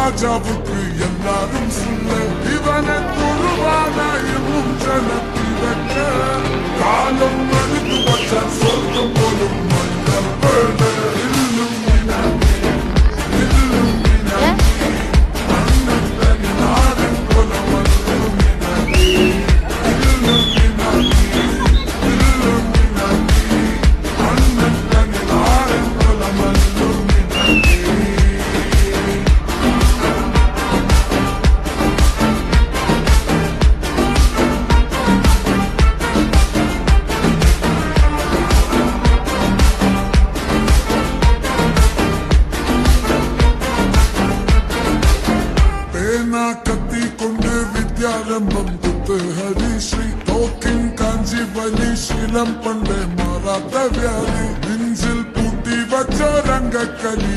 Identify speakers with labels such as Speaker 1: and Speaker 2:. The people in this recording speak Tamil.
Speaker 1: ராஜாவுக்கு எல்லாரும் சொல்ல இவனை குருவானாயும் ஜனத்தி வைக்க காலம் மனிது வச்ச சொர்க்கம் போலும் மன்னர் கத்தி கொண்டு வித்யாரம்பம் குத்து ஹரிஸ்ரீ தோக்கின் காஞ்சி வலி சீலம் பண்டே மாறாத வியாதி நெஞ்சில் பூட்டி வச்ச ரங்க கலி